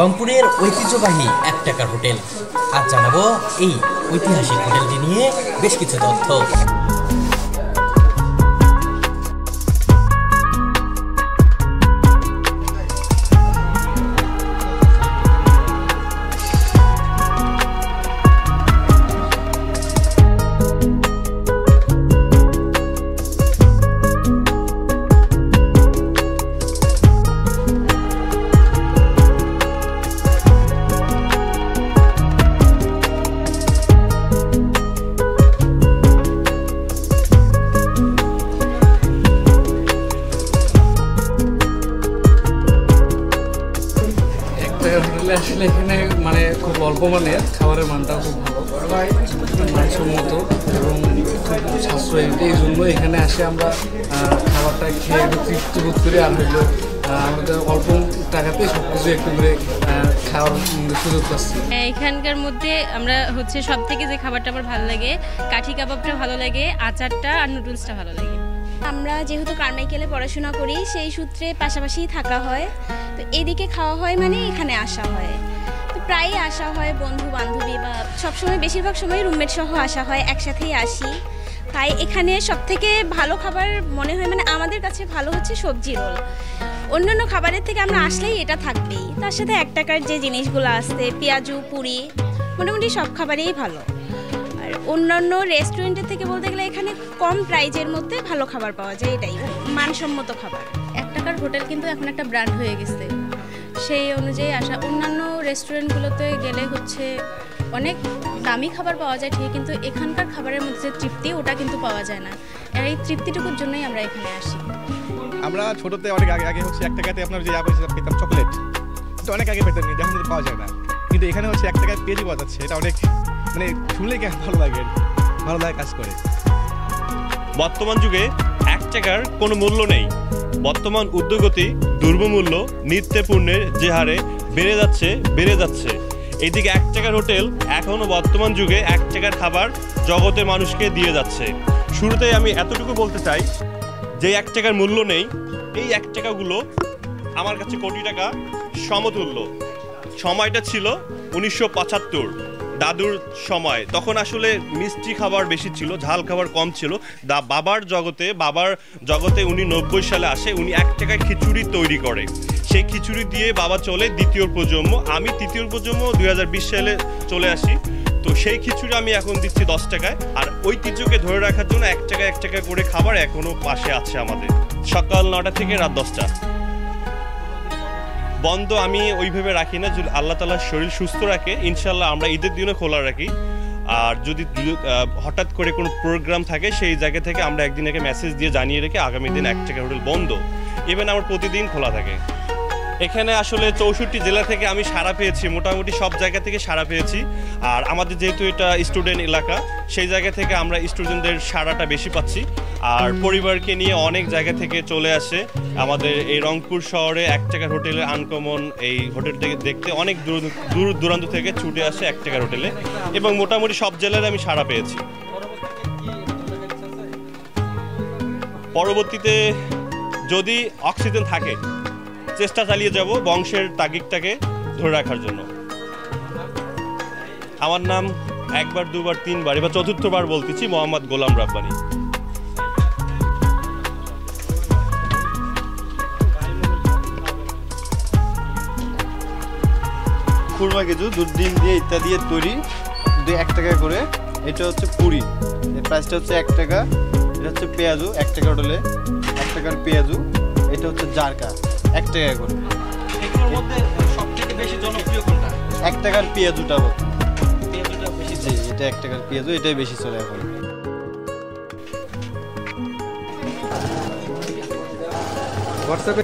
রংপুরের ঐতিহ্যবাহী 1 টাকার হোটেল। আজ জানাবো এই ঐতিহাসিক হোটেলটি নিয়ে বেশ কিছু তথ্য। আসলে এখানে মানে খুব অল্প মানের খাবারের মানটাও খুব ভালো, মানসম্মত এবং খুব সাশ্রয়ী। এই জন্য এখানে আসে আমরা খাবারটা খেয়ে তৃপ্তি বোধ করি। আর হলো আমাদের অল্প টাকাতেই সব কিছু একটু করে খাওয়ার সুযোগ পাচ্ছি। এখানকার মধ্যে আমরা সব থেকে যে খাবারটা আমার ভালো লাগে, কাঠি কাবাবটা ভালো লাগে, আচারটা আর নুডলসটা ভালো লাগে। আমরা যেহেতু কারমাইকেলে পড়াশোনা করি, সেই সূত্রে পাশাপাশি থাকা হয়, তো এদিকে খাওয়া হয় মানে এখানে আসা হয়। তো প্রায়ই আসা হয় বন্ধু বান্ধবী বা সবসময় বেশিরভাগ সময় রুমমেট সহ আসা হয়, একসাথেই আসি। তাই এখানে সবথেকে ভালো খাবার মনে হয় মানে আমাদের কাছে ভালো হচ্ছে সবজি রোল। অন্যান্য খাবারের থেকে আমরা আসলেই এটা থাকবেই, তার সাথে 1 টাকার যে জিনিসগুলো আসছে পেঁয়াজু পুরি, মোটামুটি সব খাবারেই ভালো। আর অন্যান্য রেস্টুরেন্টের থেকে বলতে গেলে এখানে কম প্রাইজের মধ্যে ভালো খাবার পাওয়া যায়, এটাই মানসম্মত খাবার। 1 টাকার হোটেল কিন্তু এখন একটা ব্র্যান্ড হয়ে গেছে, সেই অনুযায়ী আসা। অন্যান্য রেস্টুরেন্টগুলোতে গেলে অনেক দামি খাবার পাওয়া যায় ঠিক, কিন্তু এখানকার খাবারের মধ্যে যে তৃপ্তি ওটা কিন্তু পাওয়া যায় না। এই তৃপ্তিটুকুর জন্যই আমরা এখানে আসি। আমরা ছোটোতে অনেক আগে 1 টাকাতে আপনার যে পেতাম চকলেট, এটা অনেক আগে পেতাম, কিন্তু এখন পাওয়া যায় না। কিন্তু এখানে 1 টাকায় পেঁয়াজি পাওয়া যাচ্ছে, এটা অনেক মানে শুনলে কেন ভালো লাগে, ভালো লাগে কাজ করে। বর্তমান যুগে 1 টাকার কোনো মূল্য নেই। বর্তমান উদ্যোগতি দ্রব্যমূল্য নিত্য পণ্যের যে হারে বেড়ে যাচ্ছে। এইদিকে 1 টাকার হোটেল এখনও বর্তমান যুগে 1 টাকার খাবার জগতের মানুষকে দিয়ে যাচ্ছে। শুরুতেই আমি এতটুকু বলতে চাই যে 1 টাকার মূল্য নেই, এই 1 টাকাগুলো আমার কাছে কোটি টাকা সমতুল্য। সময়টা ছিল 1975, দাদুর সময়। তখন আসলে মিষ্টি খাবার বেশি ছিল, ঝাল খাবার কম ছিল। বাবার জগতে উনি 90 সালে আসে, উনি 1 টাকায় খিচুড়ি তৈরি করে। সেই খিচুড়ি দিয়ে বাবা চলে দ্বিতীয় প্রজন্ম। আমি তৃতীয় প্রজন্ম 2020 সালে চলে আসি। তো সেই খিচুড়ি আমি এখন দিচ্ছি 10 টাকায়। আর ঐতিহ্যকে ধরে রাখার জন্য 1 টাকা করে খাবার এখনও পাশে আছে আমাদের। সকাল 9টা থেকে রাত 10টা বন্ধ। আমি ওইভাবে রাখি না, যদি আল্লাহ তাআলা শরীর সুস্থ রাখে ইনশাল্লাহ আমরা ঈদের দিনে খোলা রাখি। আর যদি হঠাৎ করে কোনো প্রোগ্রাম থাকে সেই জায়গা থেকে আমরা একদিন আগে মেসেজ দিয়ে জানিয়ে রেখে আগামী দিন 1 টাকার হোটেল বন্ধ। ইভেন আমার প্রতিদিন খোলা থাকে। এখানে আসলে 64 জেলা থেকে আমি সাড়া পেয়েছি, মোটামুটি সব জায়গা থেকে সাড়া পেয়েছি। আর আমাদের যেহেতু এটা স্টুডেন্ট এলাকা, সেই জায়গা থেকে আমরা স্টুডেন্টদের সাড়াটা বেশি পাচ্ছি। আর পরিবারকে নিয়ে অনেক জায়গা থেকে চলে আসে আমাদের এই রংপুর শহরে 1 টাকার হোটেলে আনকমন এই হোটেলটাকে দেখতে। অনেক দূর দূরান্ত থেকে ছুটে আসে 1 টাকার হোটেলে, এবং মোটামুটি সব জেলায় আমি সাড়া পেয়েছি। পরবর্তীতে যদি অক্সিজেন থাকে চেষ্টা চালিয়ে যাব বংশের তাগিদটাকে ধরে রাখার জন্য। আমার নাম 1 বার 2 বার 3 বার এবার 4র্থ বার বলতেছি, মোহাম্মদ গোলাম রাব্বানি। খুরমা কিছু দুধ ডিম দিয়ে ইত্যাদি তৈরি, 1 টাকা করে। এটা হচ্ছে পুরি, এর প্রাইসটা হচ্ছে 1 টাকা। এটা হচ্ছে পেঁয়াজু 1 টাকা হোটেলে 1 টাকার পেঁয়াজু। এটা হচ্ছে জারকা 1 টাকা করে। এগুলোর মধ্যে সবথেকে বেশি জনপ্রিয় কোনটা? 1 টাকার পেঁয়াজুটা বেশি। জি, এটা 1 টাকার পেঁয়াজু, এটাই বেশি চলে এখন। হোয়াটসঅ্যাপে